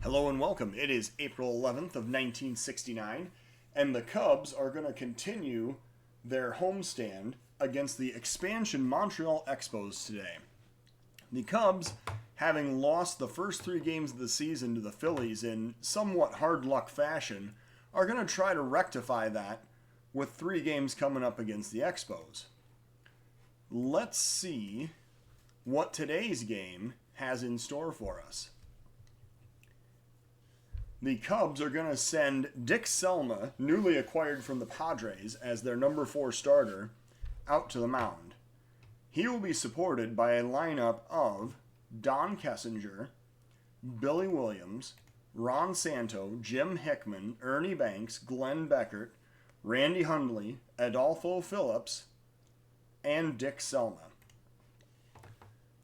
Hello and welcome. It is April 11th of 1969, and the Cubs are going to continue their homestand against the expansion Montreal Expos today. The Cubs, having lost the first three games of the season to the Phillies in somewhat hard luck fashion, are going to try to rectify that with three games coming up against the Expos. Let's see what today's game has in store for us. The Cubs are going to send Dick Selma, newly acquired from the Padres, as their number 4 starter, out to the mound. He will be supported by a lineup of Don Kessinger, Billy Williams, Ron Santo, Jim Hickman, Ernie Banks, Glenn Beckert, Randy Hundley, Adolfo Phillips, and Dick Selma.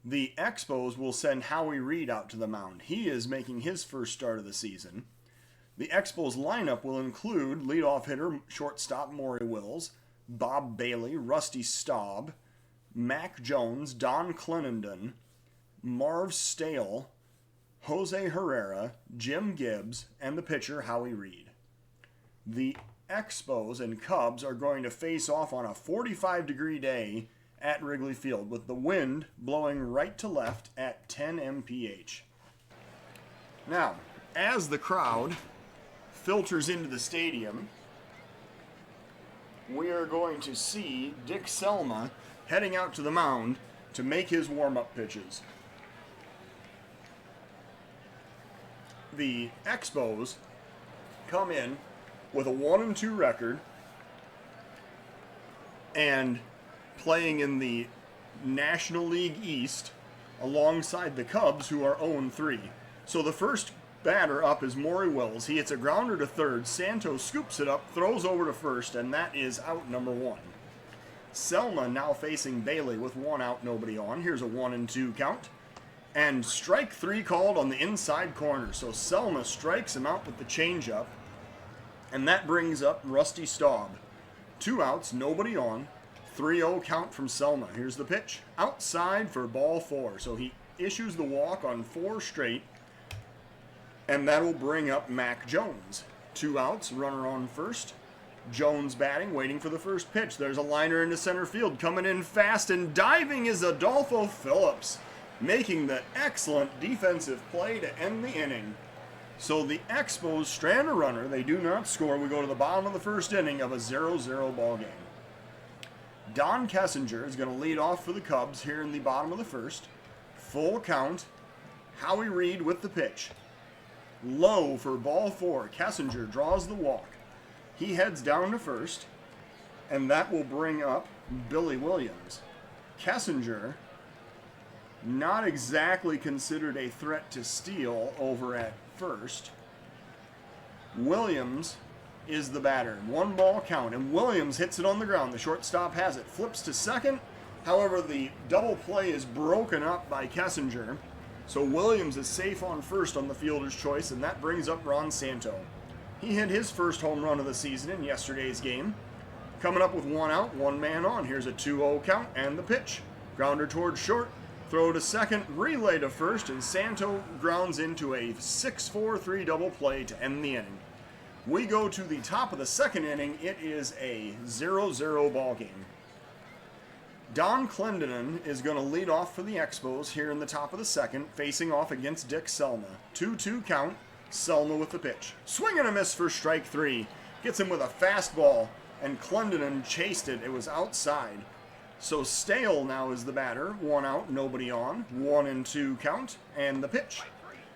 The Expos will send Howie Reed out to the mound. He is making his first start of the season. The Expos lineup will include leadoff hitter, shortstop Maury Wills, Bob Bailey, Rusty Staub, Mac Jones, Don Clenenden, Marv Stale, Jose Herrera, Jim Gibbs, and the pitcher Howie Reed. The Expos and Cubs are going to face off on a 45-degree day at Wrigley Field, with the wind blowing right to left at 10 mph. Now, as the crowd filters into the stadium, we are going to see Dick Selma heading out to the mound to make his warm-up pitches. The Expos come in with a 1-2 record and playing in the National League East alongside the Cubs, who are 0-3. So the first batter up is Maury Wills. He hits a grounder to third. Santos scoops it up, throws over to first, and that is out number 1. Selma now facing Bailey with 1 out, nobody on. Here's a 1-2 count. And strike 3 called on the inside corner. So Selma strikes him out with the changeup. And that brings up Rusty Staub. 2 outs, nobody on. 3-0 count from Selma. Here's the pitch. Outside for ball 4. So he issues the walk on 4 straight. And that will bring up Mac Jones. 2 outs, runner on first. Jones batting, waiting for the first pitch. There's a liner into center field. Coming in fast and diving is Adolfo Phillips, making the excellent defensive play to end the inning. So the Expos strand a runner. They do not score. We go to the bottom of the first inning of a 0-0 ball game. Don Kessinger is going to lead off for the Cubs here in the bottom of the first. Full count. Howie Reed with the pitch. Low for ball 4. Kessinger draws the walk. He heads down to first, and that will bring up Billy Williams. Kessinger, not exactly considered a threat to steal over at first. Williams is the batter. 1 ball count, and Williams hits it on the ground. The shortstop has it. Flips to second. However, the double play is broken up by Kessinger. So Williams is safe on first on the fielder's choice, and that brings up Ron Santo. He hit his first home run of the season in yesterday's game. Coming up with 1 out, 1 man on. Here's a 2-0 count and the pitch. Grounder towards short. Throw to second, relay to first, and Santo grounds into a 6-4-3 double play to end the inning. We go to the top of the second inning. It is a 0-0 ball game. Don Clendenin is going to lead off for the Expos here in the top of the second, facing off against Dick Selma. 2-2 count, Selma with the pitch. Swing and a miss for strike 3. Gets him with a fastball, and Clendenin chased it. It was outside. So Stale now is the batter. 1 out, nobody on. 1-2 count, and the pitch.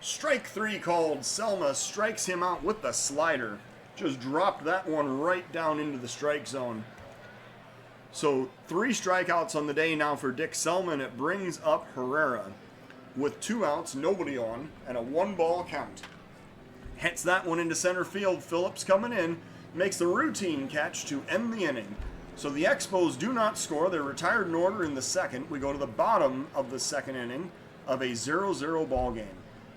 Strike 3 called. Selma strikes him out with the slider. Just dropped that one right down into the strike zone. So 3 strikeouts on the day now for Dick Selma, and it brings up Herrera with 2 outs, nobody on, and a 1 ball count. Hits that one into center field. Phillips coming in, makes the routine catch to end the inning. So the Expos do not score. They're retired in order in the second. We go to the bottom of the second inning of a 0-0 ball game.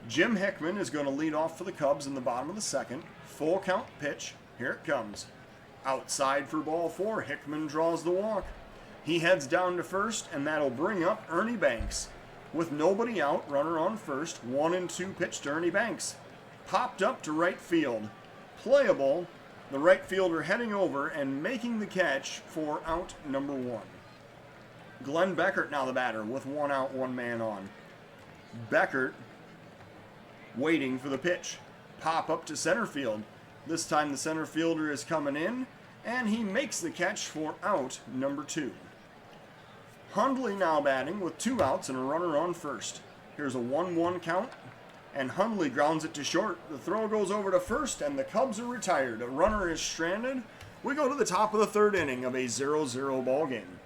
Jim Hickman is going to lead off for the Cubs in the bottom of the second. Full count pitch. Here it comes. Outside for ball 4. Hickman draws the walk. He heads down to first, and that'll bring up Ernie Banks. With nobody out, runner on first, 1-2 pitch to Ernie Banks. Popped up to right field. Playable. The right fielder heading over and making the catch for out number 1. Glenn Beckert now the batter with 1 out, 1 man on. Beckert waiting for the pitch. Pop up to center field. This time the center fielder is coming in, and he makes the catch for out number 2. Hundley now batting with 2 outs and a runner on first. Here's a 1-1 count, and Hundley grounds it to short. The throw goes over to first, and the Cubs are retired. A runner is stranded. We go to the top of the 3rd inning of a 0-0 ball game.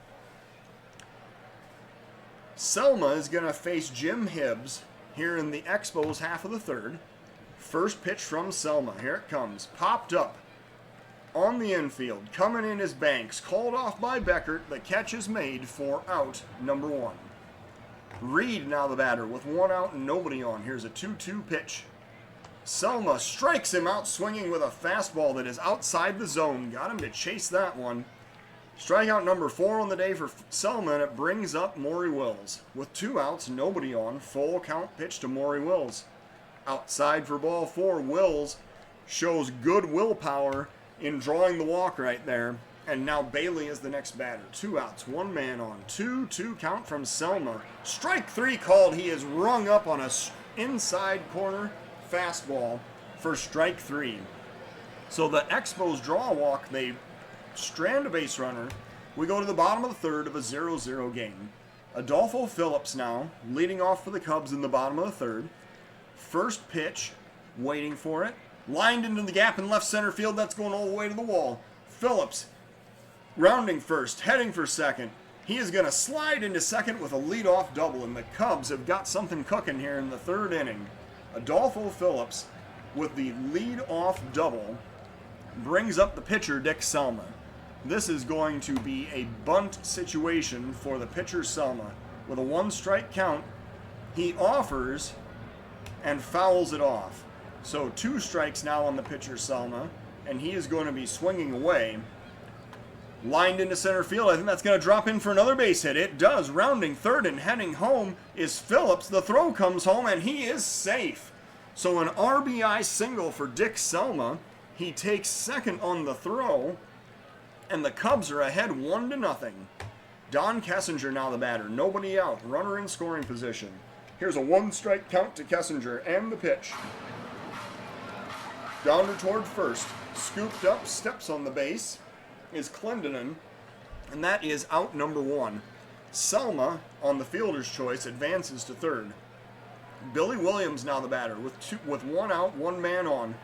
Selma is going to face Jim Hibbs here in the Expos half of the 3rd. First pitch from Selma. Here it comes. Popped up on the infield. Coming in is Banks. Called off by Beckert. The catch is made for out number 1. Reed now the batter with 1 out and nobody on. Here's a 2-2 pitch. Selma strikes him out swinging with a fastball that is outside the zone. Got him to chase that one. Strikeout number 4 on the day for Selma, and it brings up Maury Wills. With 2 outs, nobody on. Full count pitch to Maury Wills. Outside for ball 4. Wills shows good willpower in drawing the walk right there. And now Bailey is the next batter. 2 outs, 1 man on. 2-2 count from Selma. Strike 3 called. He is rung up on a inside corner fastball for strike 3. So the Expos draw a walk. They strand a base runner. We go to the bottom of the 3rd of a 0-0 game. Adolfo Phillips now leading off for the Cubs in the bottom of the 3rd. First pitch, waiting for it. Lined into the gap in left center field. That's going all the way to the wall. Phillips rounding first, heading for second. He is going to slide into second with a leadoff double, and the Cubs have got something cooking here in the 3rd inning. Adolfo Phillips with the leadoff double brings up the pitcher, Dick Selma. This is going to be a bunt situation for the pitcher Selma. With a 1-strike count, he offers and fouls it off. So 2 strikes now on the pitcher Selma, and he is going to be swinging away. Lined into center field. I think that's going to drop in for another base hit. It does. Rounding third and heading home is Phillips. The throw comes home, and he is safe. So an RBI single for Dick Selma. He takes second on the throw, and the Cubs are ahead 1-0. Don Kessinger now the batter. Nobody out. Runner in scoring position. Here's a 1-strike count to Kessinger and the pitch. Grounder toward first. Scooped up, steps on the base is Clendenin, and that is out number 1. Selma, on the fielder's choice, advances to third. Billy Williams now the batter with 1 out, 1 man on.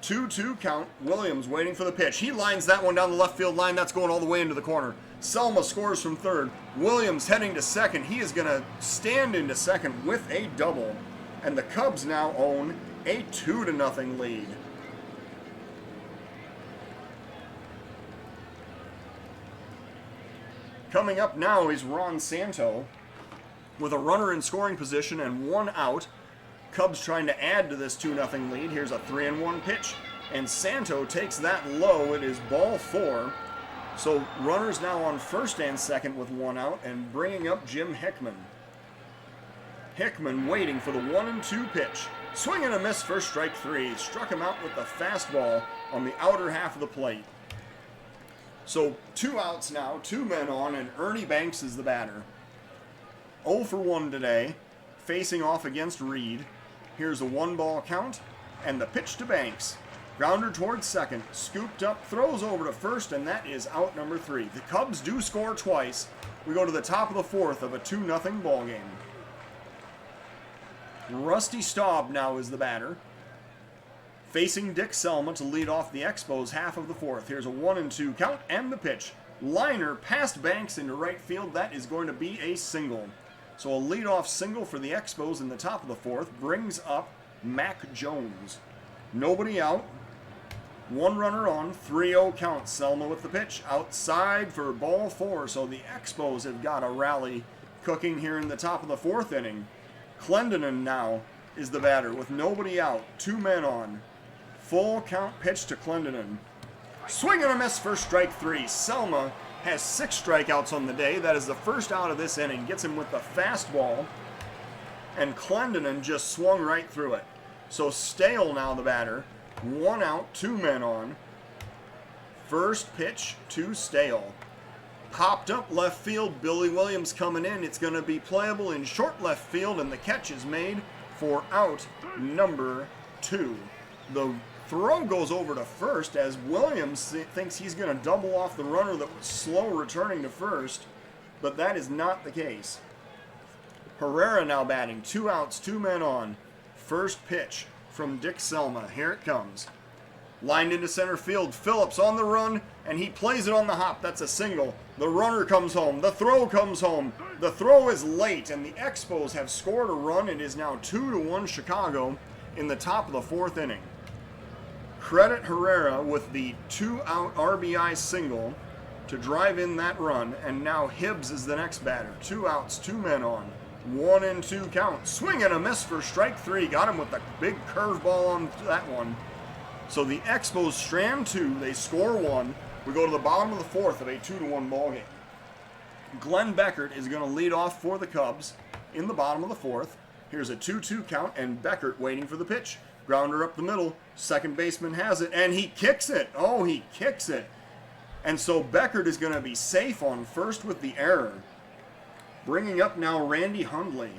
2-2 count. Williams waiting for the pitch. He lines that one down the left field line. That's going all the way into the corner. Selma scores from third. Williams heading to second. He is going to stand into second with a double. And the Cubs now own a 2-0 lead. Coming up now is Ron Santo with a runner in scoring position and 1 out. Cubs trying to add to this 2-0 lead. Here's a 3-1 pitch, and Santo takes that low. It is ball 4. So runners now on first and second with 1 out, and bringing up Jim Hickman. Hickman waiting for the 1-2 pitch. Swing and a miss for strike 3. Struck him out with the fastball on the outer half of the plate. So 2 outs now, 2 men on, and Ernie Banks is the batter. 0 for 1 today, facing off against Reed. Here's a 1-ball count, and the pitch to Banks. Grounder towards second, scooped up, throws over to first, and that is out number 3. The Cubs do score twice. We go to the top of the 4th of a 2-0 ball game. Rusty Staub now is the batter, facing Dick Selma to lead off the Expos half of the 4th. Here's a 1-2 count and the pitch. Liner past Banks into right field. That is going to be a single. So a leadoff single for the Expos in the top of the 4th brings up Mac Jones. Nobody out. 1 runner on. 3-0 count. Selma with the pitch. Outside for ball 4. So the Expos have got a rally cooking here in the top of the 4th inning. Clendenin now is the batter with nobody out. 2 men on. Full count pitch to Clendenin. Swing and a miss for strike 3. Selma has 6 strikeouts on the day. That is the first out of this inning. Gets him with the fastball. And Clendenin just swung right through it. So Stale now the batter. 1 out, 2 men on. First pitch to Stale. Popped up left field. Billy Williams coming in. It's going to be playable in short left field, and the catch is made for out number 2. The throw goes over to first as Williams thinks he's going to double off the runner that was slow returning to first, but that is not the case. Herrera now batting. 2 outs, 2 men on. First pitch from Dick Selma. Here it comes. Lined into center field. Phillips on the run, and he plays it on the hop. That's a single. The runner comes home. The throw comes home. The throw is late, and the Expos have scored a run. It is now 2-1 Chicago in the top of the 4th inning. Credit Herrera with the 2-out RBI single to drive in that run, and now Hibbs is the next batter. 2 outs, 2 men on. 1-2 count. Swing and a miss for strike 3. Got him with the big curveball on that one. So the Expos strand 2. They score 1. We go to the bottom of the 4th of a 2-1 ball game. Glenn Beckert is going to lead off for the Cubs in the bottom of the 4th. Here's a 2-2 count, and Beckert waiting for the pitch. Grounder up the middle. Second baseman has it, and he kicks it. Oh, he kicks it. And so Beckert is going to be safe on first with the error. Bringing up now Randy Hundley.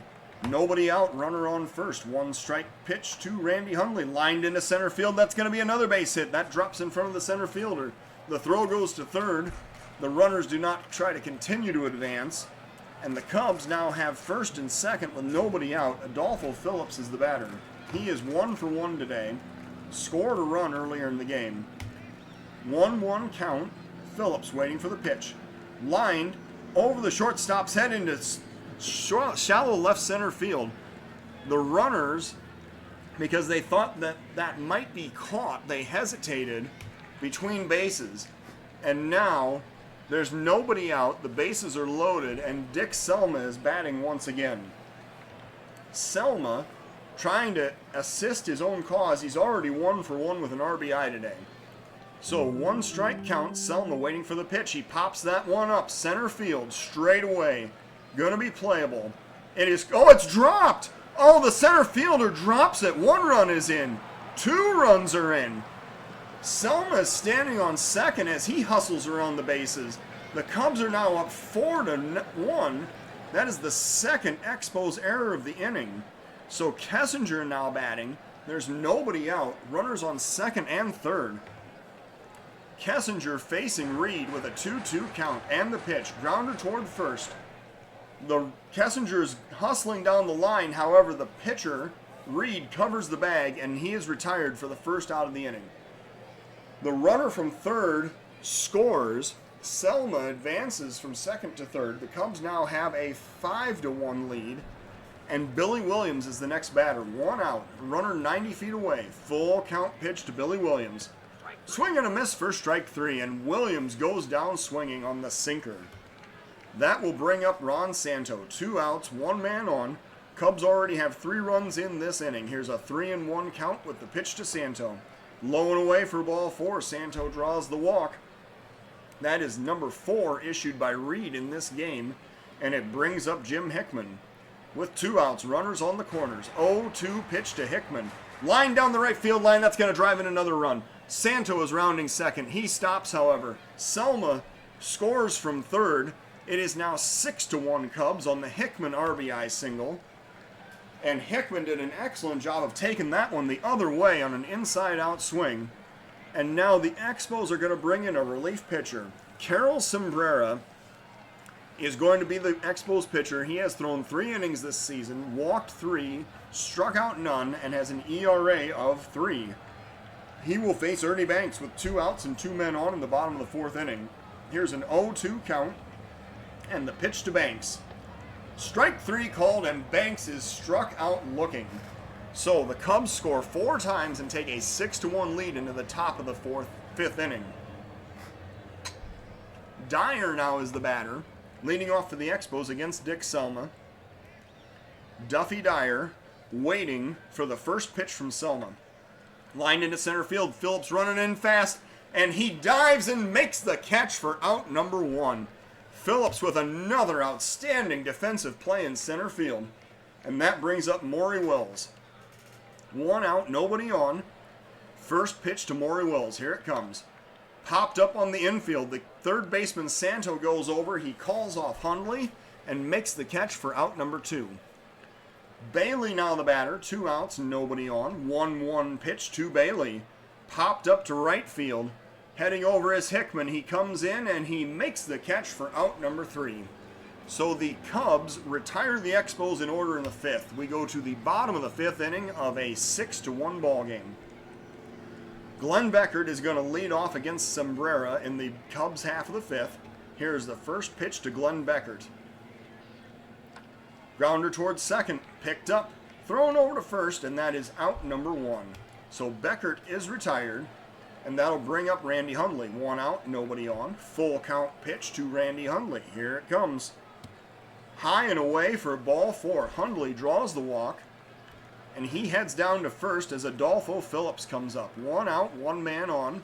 Nobody out, runner on first. 1 strike pitch to Randy Hundley. Lined into center field. That's going to be another base hit. That drops in front of the center fielder. The throw goes to third. The runners do not try to continue to advance. And the Cubs now have first and second with nobody out. Adolfo Phillips is the batter. He is 1 for 1 today. Scored a run earlier in the game. 1-1 count. Phillips waiting for the pitch. Lined over the shortstop's head into shallow left center field. The runners, because they thought that that might be caught, they hesitated between bases. And now there's nobody out. The bases are loaded, and Dick Selma is batting once again. Selma trying to assist his own cause. He's already 1 for 1 with an RBI today. So 1 strike count. Selma waiting for the pitch. He pops that one up center field straight away. Gonna be playable. It is. Oh, it's dropped. Oh, the center fielder drops it. 1 run is in. 2 runs are in. Selma is standing on second as he hustles around the bases. The Cubs are now up 4-1. That is the second Expos error of the inning. So Kessinger now batting. There's nobody out. Runners on second and third. Kessinger facing Reed with a 2-2 count and the pitch. Grounder toward first. The Kessinger's hustling down the line. However, the pitcher, Reed, covers the bag, and he is retired for the first out of the inning. The runner from third scores. Selma advances from second to third. The Cubs now have a 5-1 lead. And Billy Williams is the next batter. 1 out. Runner 90 feet away. Full count pitch to Billy Williams. Swing and a miss for strike 3, and Williams goes down swinging on the sinker. That will bring up Ron Santo. 2 outs, 1 man on. Cubs already have 3 runs in this inning. Here's a 3-1 count with the pitch to Santo. Low and away for ball 4. Santo draws the walk. That is number 4 issued by Reed in this game, and it brings up Jim Hickman. With 2 outs, runners on the corners. 0-2 pitch to Hickman. Line down the right field line. That's going to drive in another run. Santo is rounding second. He stops, however. Selma scores from third. It is now 6-1 Cubs on the Hickman RBI single. And Hickman did an excellent job of taking that one the other way on an inside-out swing. And now the Expos are going to bring in a relief pitcher. Carol Sombrera is going to be the Expos pitcher. He has thrown 3 innings this season, walked 3, struck out none, and has an ERA of 3. He will face Ernie Banks with 2 outs and 2 men on in the bottom of the 4th inning. Here's an 0-2 count, and the pitch to Banks. Strike 3 called, and Banks is struck out looking. So the Cubs score 4 times and take a 6-1 lead into the top of the 5th inning. Dyer now is the batter, leading off for the Expos against Dick Selma. Duffy Dyer waiting for the first pitch from Selma. Lined into center field, Phillips running in fast, and he dives and makes the catch for out number 1. Phillips with another outstanding defensive play in center field, and that brings up Maury Wills. 1 out, nobody on. First pitch to Maury Wills. Here it comes. Popped up on the infield. The third baseman, Santo, goes over. He calls off Hundley and makes the catch for out number 2. Bailey now the batter. 2 outs, nobody on. 1-1 pitch to Bailey. Popped up to right field. Heading over is Hickman. He comes in and he makes the catch for out number 3. So the Cubs retire the Expos in order in the 5th. We go to the bottom of the 5th inning of a 6-1 ball game. Glenn Beckert is going to lead off against Sombrera in the Cubs half of the 5th. Here's the first pitch to Glenn Beckert. Grounder towards second, picked up, thrown over to first, and that is out number 1. So Beckert is retired, and that'll bring up Randy Hundley. 1 out, nobody on. Full count pitch to Randy Hundley. Here it comes. High and away for ball 4. Hundley draws the walk, and he heads down to first as Adolfo Phillips comes up. 1 out, 1 man on.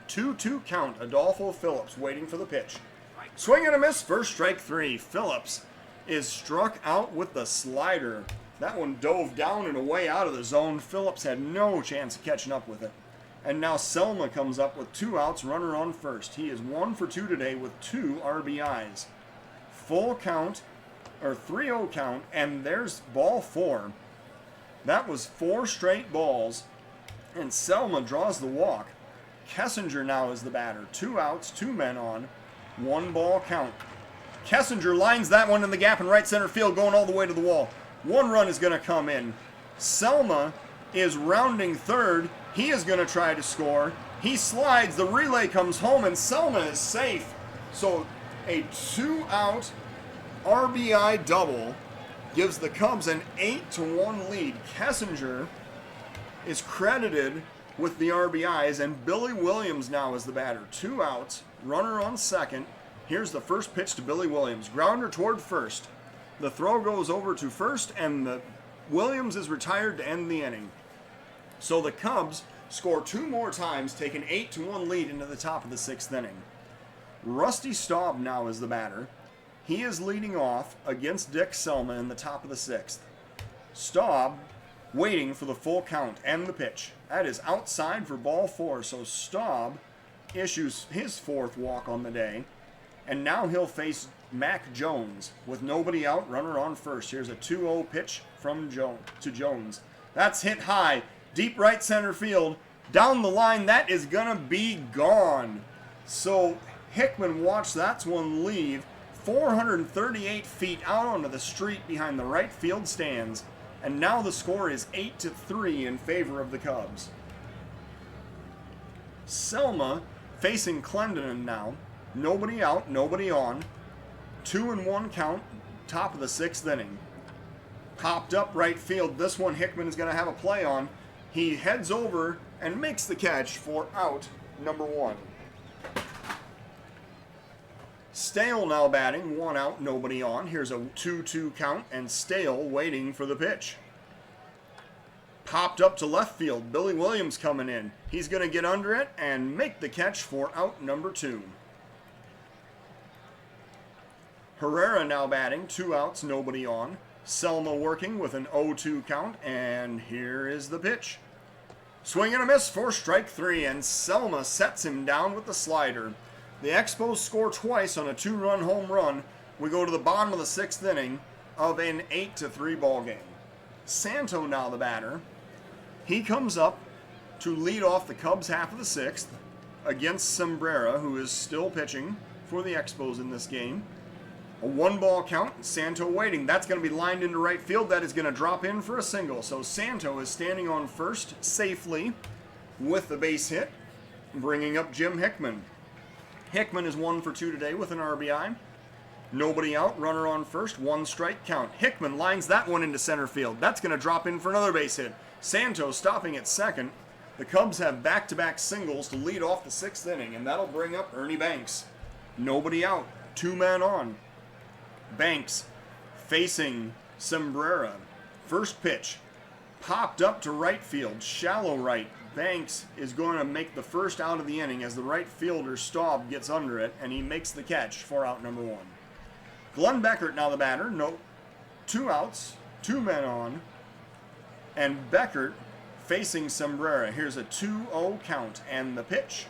2-2 count. Adolfo Phillips waiting for the pitch. Swing and a miss. First strike 3. Phillips is struck out with the slider. That one dove down and away out of the zone. Phillips had no chance of catching up with it. And now Selma comes up with 2 outs, runner on first. He is 1 for 2 today with 2 RBIs. Full count, or 3-0 count, and there's ball 4. That was 4 straight balls, and Selma draws the walk. Kessinger now is the batter. 2 outs, 2 men on, 1 ball count. Kessinger lines that one in the gap in right center field, going all the way to the wall. 1 run is going to come in. Selma is rounding third. He is going to try to score. He slides. The relay comes home, and Selma is safe. So a 2-out RBI double gives the Cubs an 8-1 lead. Kessinger is credited with the RBIs, and Billy Williams now is the batter. 2 outs, runner on second. Here's the first pitch to Billy Williams. Grounder toward first. The throw goes over to first, and Williams is retired to end the inning. So the Cubs score 2 more times, take an 8-1 lead into the top of the 6th inning. Rusty Staub now is the batter. He is leading off against Dick Selma in the top of the 6th. Staub waiting for the full count and the pitch. That is outside for ball 4, so Staub issues his 4th walk on the day. And now he'll face Mac Jones with nobody out, runner on first. Here's a 2-0 pitch from Jones. That's hit high, deep right center field. Down the line, that is going to be gone. So Hickman watched that one leave 438 feet out onto the street behind the right field stands. And now the score is 8-3 in favor of the Cubs. Selma facing Clendenin now. Nobody out, nobody on. 2-1 count, top of the 6th inning. Popped up right field. This one Hickman is going to have a play on. He heads over and makes the catch for out number 1. Stale now batting. 1 out, nobody on. Here's a 2-2 count, and Stale waiting for the pitch. Popped up to left field. Billy Williams coming in. He's going to get under it and make the catch for out number 2. Herrera now batting, 2 outs, nobody on. Selma working with an 0-2 count, and here is the pitch. Swing and a miss for strike 3, and Selma sets him down with the slider. The Expos score twice on a 2-run home run. We go to the bottom of the 6th inning of an 8-3 ball game. Santo now the batter. He comes up to lead off the Cubs half of the 6th against Sombrera, who is still pitching for the Expos in this game. A 1-ball count, Santo waiting. That's going to be lined into right field. That is going to drop in for a single. So Santo is standing on first safely with the base hit, bringing up Jim Hickman. Hickman is 1 for 2 today with an RBI. Nobody out, runner on first, 1 strike count. Hickman lines that one into center field. That's going to drop in for another base hit. Santo stopping at second. The Cubs have back-to-back singles to lead off the 6th inning, and that'll bring up Ernie Banks. Nobody out, 2 men on. Banks facing Sombrera. First pitch, popped up to right field, shallow right. Banks is going to make the first out of the inning as the right fielder Staub gets under it, and he makes the catch for out number 1. Glenn Beckert now the batter. 2 outs, 2 men on, and Beckert facing Sombrera. Here's a 2-0 count, and the pitch.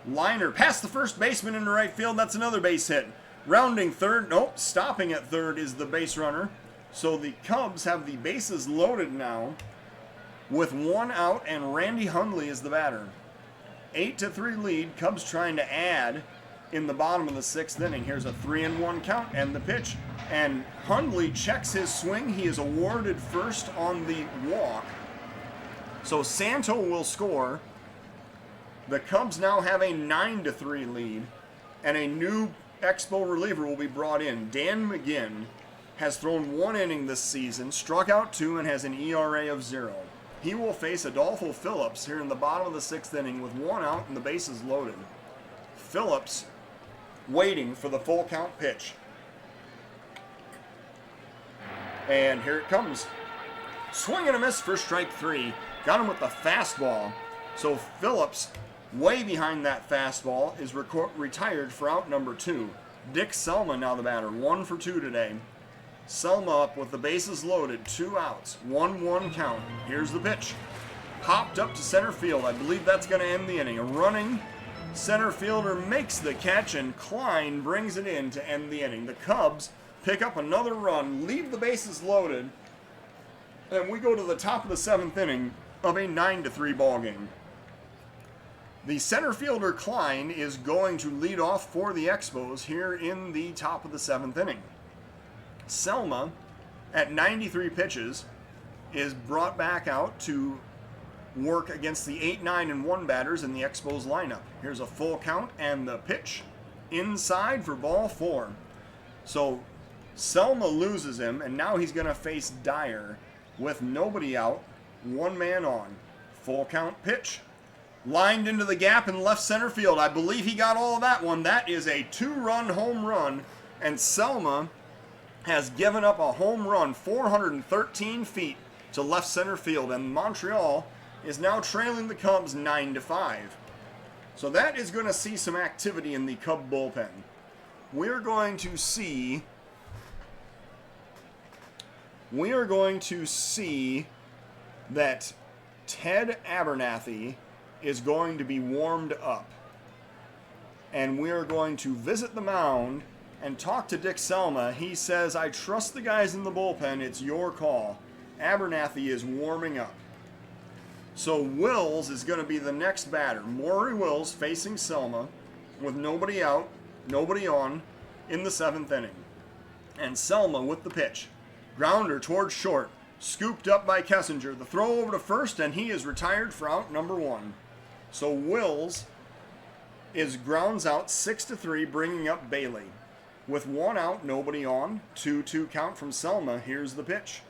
Liner past the first baseman into right field. That's another base hit. Rounding third. Nope, stopping at third is the base runner. So the Cubs have the bases loaded now with 1 out, and Randy Hundley is the batter. 8-3 lead. Cubs trying to add in the bottom of the 6th inning. Here's a 3-1 count, and the pitch. And Hundley checks his swing. He is awarded first on the walk. So Santo will score. The Cubs now have a 9-3 lead, and a new Expo reliever will be brought in. Dan McGinn has thrown 1 inning this season, struck out 2, and has an ERA of 0. He will face Adolfo Phillips here in the bottom of the 6th inning with 1 out and the bases loaded. Phillips waiting for the full count pitch. And here it comes. Swing and a miss for strike 3. Got him with the fastball. So Phillips, way behind that fastball, is retired for out number 2. Dick Selma now the batter, 1 for 2 today. Selma up with the bases loaded, 2 outs, 1-1 count. Here's the pitch. Popped up to center field. I believe that's going to end the inning. A running center fielder makes the catch, and Klein brings it in to end the inning. The Cubs pick up another run, leave the bases loaded, and we go to the top of the 7th inning of a 9-3 ball game. The center fielder Klein is going to lead off for the Expos here in the top of the 7th inning. Selma, at 93 pitches, is brought back out to work against the 8-9-1 batters in the Expos lineup. Here's a full count, and the pitch inside for ball 4. So Selma loses him, and now he's going to face Dyer with nobody out, 1 man on. Full count pitch. Lined into the gap in left center field. I believe he got all of that one. That is a 2-run home run, and Selma has given up a home run 413 feet to left center field, and Montreal is now trailing the Cubs 9-5. So that is going to see some activity in the Cub bullpen. We're going to see that Ted Abernathy is going to be warmed up. And we are going to visit the mound and talk to Dick Selma. He says, I trust the guys in the bullpen. It's your call. Abernathy is warming up. So Wills is going to be the next batter. Maury Wills facing Selma with nobody out, nobody on in the 7th inning. And Selma with the pitch. Grounder towards short. Scooped up by Kessinger. The throw over to first, and he is retired for out number 1. So Wills grounds out 6-3, bringing up Bailey. With 1 out, nobody on. 2-2 count from Selma. Here's the pitch.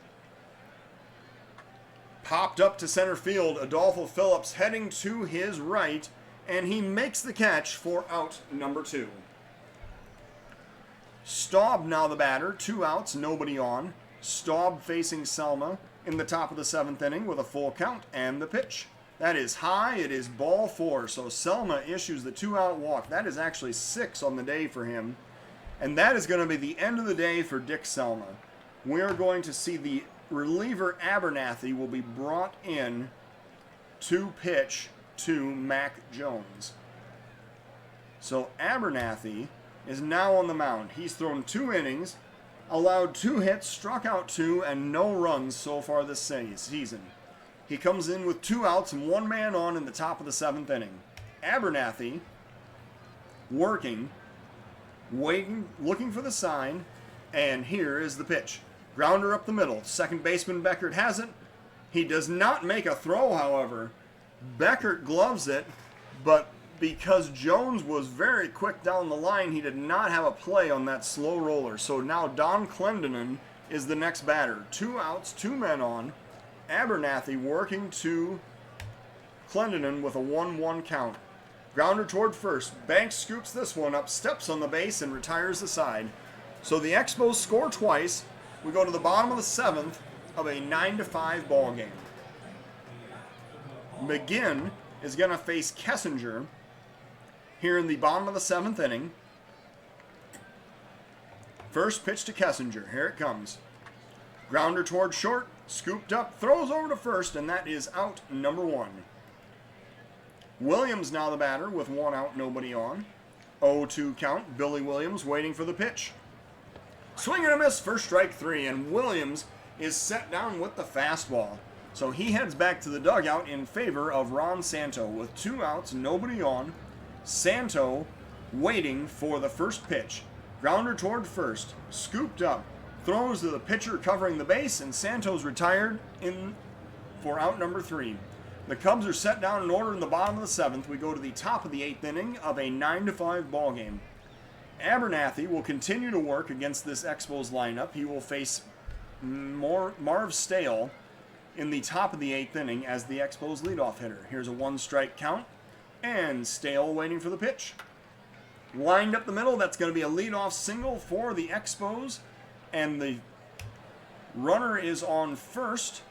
Popped up to center field. Adolfo Phillips heading to his right, and he makes the catch for out number 2. Staub now the batter. 2 outs, nobody on. Staub facing Selma in the top of the 7th inning with a full count, and the pitch. That is high. It is ball 4. So Selma issues the 2-out walk. That is actually 6 on the day for him. And that is going to be the end of the day for Dick Selma. We are going to see the reliever Abernathy will be brought in to pitch to Mac Jones. So Abernathy is now on the mound. He's thrown 2 innings, allowed 2 hits, struck out 2, and no runs so far this season. He comes in with 2 outs and 1 man on in the top of the 7th inning. Abernathy working, waiting, looking for the sign, and here is the pitch. Grounder up the middle. Second baseman Beckert has it. He does not make a throw, however. Beckert gloves it, but because Jones was very quick down the line, he did not have a play on that slow roller. So now Don Clendenon is the next batter. 2 outs, 2 men on. Abernathy working to Clendenon with a 1-1 count. Grounder toward first. Banks scoops this one up, steps on the base, and retires the side. So the Expos score twice. We go to the bottom of the 7th of a 9-5 ball game. McGinn is going to face Kessinger here in the bottom of the 7th inning. First pitch to Kessinger. Here it comes. Grounder toward short. Scooped up, throws over to first, and that is out number 1. Williams now the batter with 1 out, nobody on. 0-2 count. Billy Williams waiting for the pitch. Swing and a miss for strike 3, and Williams is set down with the fastball. So he heads back to the dugout in favor of Ron Santo with 2 outs, nobody on. Santo waiting for the first pitch. Grounder toward first, scooped up, throws to the pitcher covering the base, and Santo's retired in for out number 3. The Cubs are set down in order in the bottom of the 7th. We go to the top of the 8th inning of a 9-5 ball game. Abernathy will continue to work against this Expos lineup. He will face Marv Stale in the top of the 8th inning as the Expos leadoff hitter. Here's a 1-strike count, and Stale waiting for the pitch. Lined up the middle, that's going to be a leadoff single for the Expos, and the runner is on first,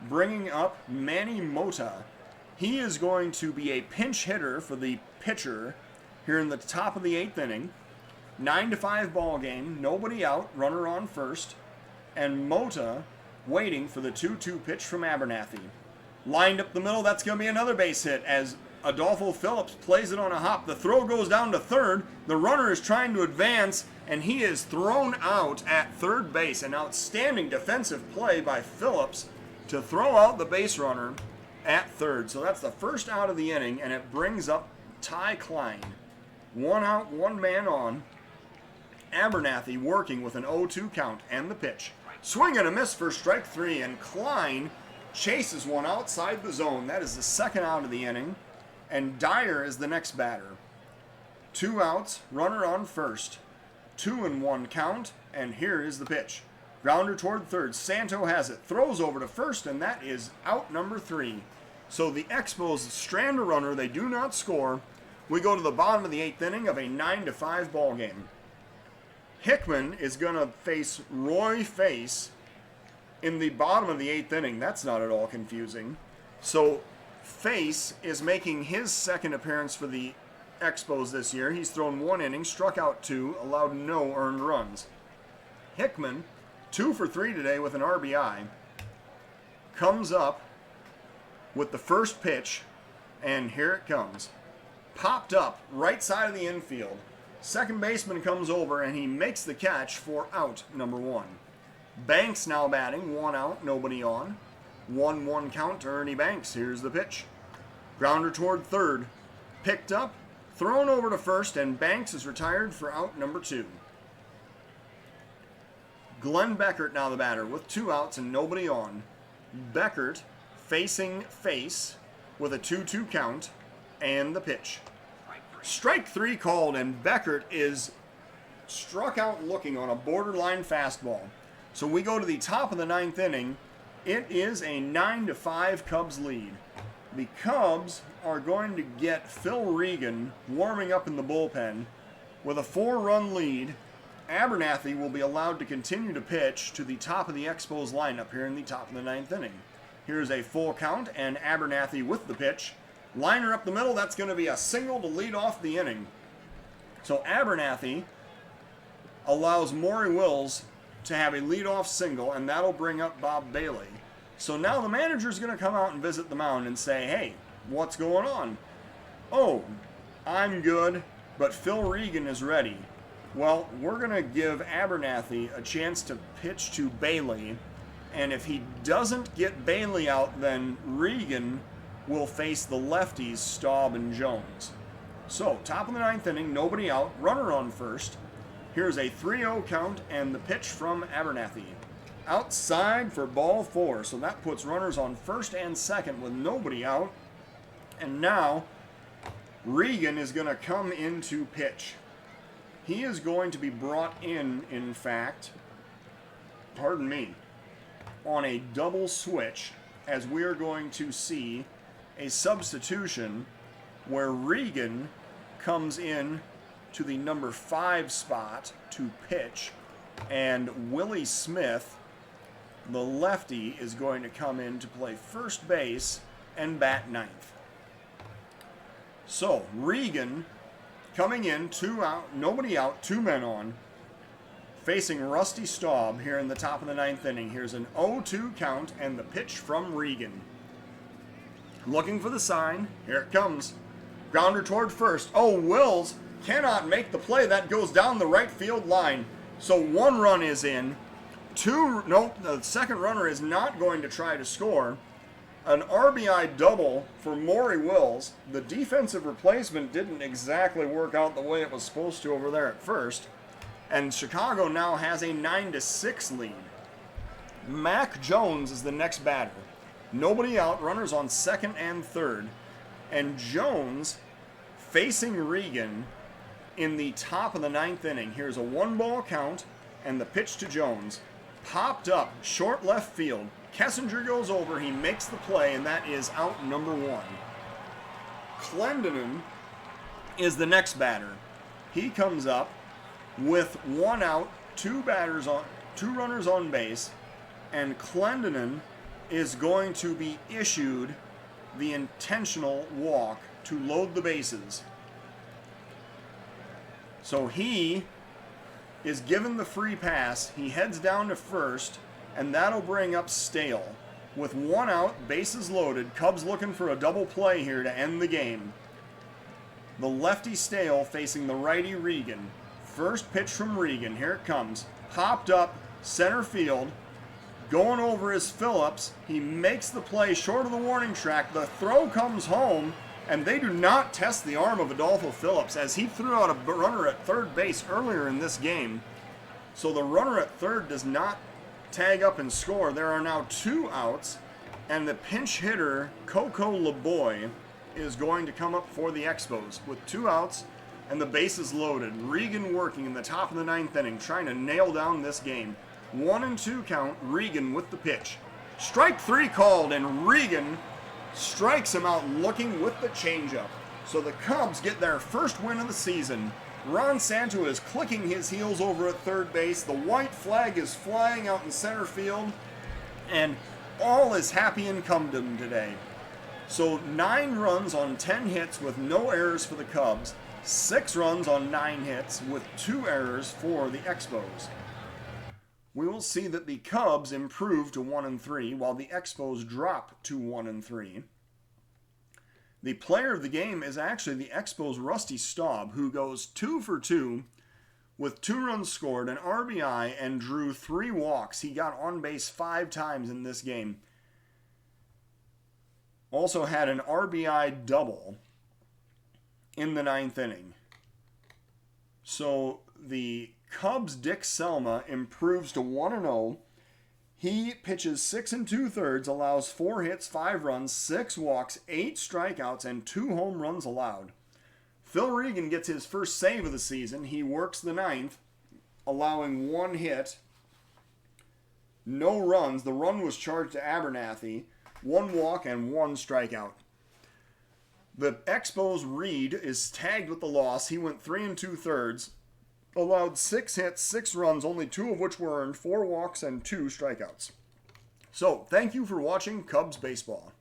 bringing up Manny Mota. He is going to be a pinch hitter for the pitcher here in the top of the 8th inning. 9-5 ball game, nobody out, runner on first, and Mota waiting for the 2-2 pitch from Abernathy. Lined up the middle, that's going to be another base hit as Adolfo Phillips plays it on a hop. The throw goes down to third. The runner is trying to advance, and he is thrown out at third base. An outstanding defensive play by Phillips to throw out the base runner at third. So that's the first out of the inning, and it brings up Ty Klein. 1 out, 1 man on. Abernathy working with an 0-2 count and the pitch. Swing and a miss for strike 3, and Klein chases one outside the zone. That is the second out of the inning, and Dyer is the next batter. 2 outs, runner on first. 2-1 count, and here is the pitch. Grounder toward third. Santo has it. Throws over to first, and that is out number 3. So the Expos strand a runner. They do not score. We go to the bottom of the 8th inning of a 9-5 ball game. Hickman is going to face Roy Face in the bottom of the 8th inning. That's not at all confusing. So Face is making his second appearance for the Expos this year. He's thrown 1 inning, struck out 2, allowed no earned runs. Hickman, 2 for 3 today with an RBI, comes up with the first pitch, and here it comes. Popped up right side of the infield. Second baseman comes over, and he makes the catch for out number 1. Banks now batting, 1 out, nobody on. 1-1 count to Ernie Banks. Here's the pitch. Grounder toward third. Picked up, thrown over to first, and Banks is retired for out number 2. Glenn Beckert now the batter with 2 outs and nobody on. Beckert facing Face with a 2-2 count and the pitch. Strike 3 called, and Beckert is struck out looking on a borderline fastball. So we go to the top of the 9th inning. It is a 9-5 Cubs lead. The Cubs are going to get Phil Regan warming up in the bullpen with a 4-run lead. Abernathy will be allowed to continue to pitch to the top of the Expos lineup here in the top of the 9th inning. Here's a full count, and Abernathy with the pitch. Liner up the middle, that's going to be a single to lead off the inning. So Abernathy allows Maury Wills to have a leadoff single, and that'll bring up Bob Bailey. So now the manager's going to come out and visit the mound and say, hey, what's going on? Oh, I'm good, but Phil Regan is ready. Well, we're going to give Abernathy a chance to pitch to Bailey, and if he doesn't get Bailey out, then Regan will face the lefties, Staub and Jones. So, top of the 9th inning, nobody out, runner on first. Here's a 3-0 count and the pitch from Abernathy. Outside for ball 4, so that puts runners on first and second with nobody out. And now, Regan is going to come in to pitch. He is going to be brought in fact, on a double switch, as we are going to see a substitution where Regan comes in to the number 5 spot to pitch, and Willie Smith, the lefty, is going to come in to play first base and bat 9th. So Regan coming in, 2 out, nobody out, 2 men on, facing Rusty Staub here in the top of the 9th inning. Here's an 0-2 count and the pitch from Regan. Looking for the sign. Here it comes. Grounder toward first. Oh, Wills cannot make the play. That goes down the right field line. So 1 run is in. The second runner is not going to try to score. An RBI double for Maury Wills. The defensive replacement didn't exactly work out the way it was supposed to over there at first. And Chicago now has a 9-6 lead. Mac Jones is the next batter. Nobody out, runners on second and third. And Jones facing Regan in the top of the 9th inning. Here's a 1-ball count and the pitch to Jones. Popped up, short left field. Kessinger goes over, he makes the play, and that is out number 1. Clendenon is the next batter. He comes up with 1 out, 2 runners on base, and Clendenon is going to be issued the intentional walk to load the bases. So he is given the free pass. He heads down to first, and that'll bring up Stale. With 1 out, bases loaded, Cubs looking for a double play here to end the game. The lefty Stale facing the righty Regan. First pitch from Regan, here it comes. Popped up, center field. Going over is Phillips. He makes the play short of the warning track. The throw comes home, and they do not test the arm of Adolfo Phillips as he threw out a runner at third base earlier in this game. So the runner at third does not tag up and score. There are now 2 outs, and the pinch hitter, Coco LeBoy, is going to come up for the Expos with 2 outs and the bases loaded. Regan working in the top of the 9th inning, trying to nail down this game. 1-2 count, Regan with the pitch. Strike 3 called, and Regan strikes him out looking with the changeup. So the Cubs get their first win of the season. Ron Santo is clicking his heels over at third base. The white flag is flying out in center field, and all is happy in Cumdom today. So 9 runs on 10 hits with no errors for the Cubs. 6 runs on 9 hits with 2 errors for the Expos. We will see that the Cubs improve to 1-3 while the Expos drop to 1-3. The player of the game is actually the Expos' Rusty Staub, who goes 2 for 2 with 2 runs scored, an RBI, and drew 3 walks. He got on base 5 times in this game. Also had an RBI double in the 9th inning. So the Cubs' Dick Selma improves to 1-0. He pitches 6 2/3, allows 4 hits, 5 runs, 6 walks, 8 strikeouts, and 2 home runs allowed. Phil Regan gets his first save of the season. He works the 9th, allowing 1 hit, no runs. The run was charged to Abernathy, 1 walk, and 1 strikeout. The Expos' Reed is tagged with the loss. He went 3 2/3. Allowed 6 hits, 6 runs, only 2 of which were earned, 4 walks, and 2 strikeouts. So, thank you for watching Cubs Baseball.